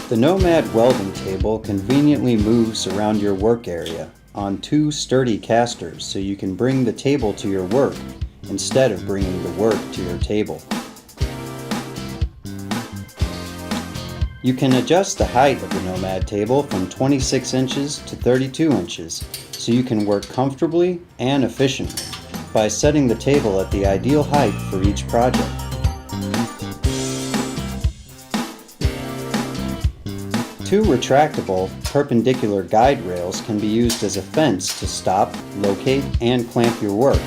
The Nomad welding table conveniently moves around your work area on two sturdy casters so you can bring the table to your work instead of bringing the work to your table. You can adjust the height of the Nomad table from 26 inches to 32 inches so you can work comfortably and efficiently by setting the table at the ideal height for each project. Two retractable, perpendicular guide rails can be used as a fence to stop, locate, and clamp your work.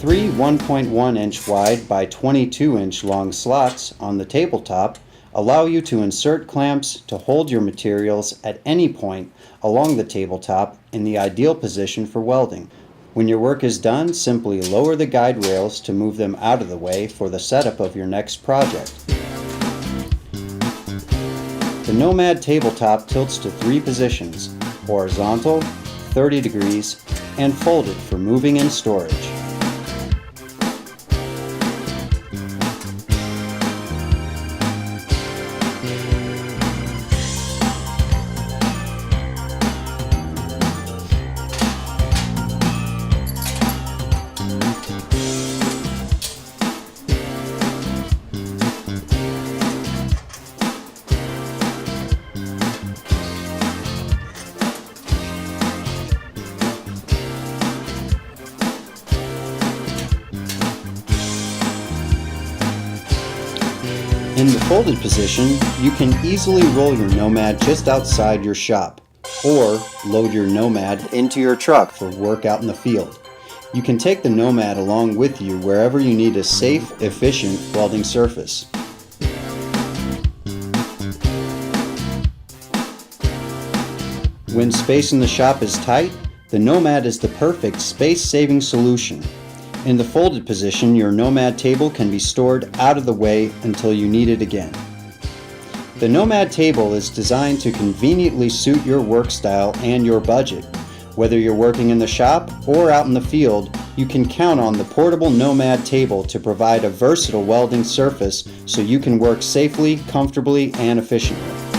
Three 1.1 inch wide by 22 inch long slots on the tabletop allow you to insert clamps to hold your materials at any point along the tabletop in the ideal position for welding. When your work is done, simply lower the guide rails to move them out of the way for the setup of your next project. The Nomad tabletop tilts to three positions: horizontal, 30 degrees, and folded for moving and storage. In the folded position, you can easily roll your Nomad just outside your shop, or load your Nomad into your truck for work out in the field. You can take the Nomad along with you wherever you need a safe, efficient welding surface. When space in the shop is tight, the Nomad is the perfect space-saving solution. In the folded position, your Nomad table can be stored out of the way until you need it again. The Nomad table is designed to conveniently suit your work style and your budget. Whether you're working in the shop or out in the field, you can count on the portable Nomad table to provide a versatile welding surface so you can work safely, comfortably, and efficiently.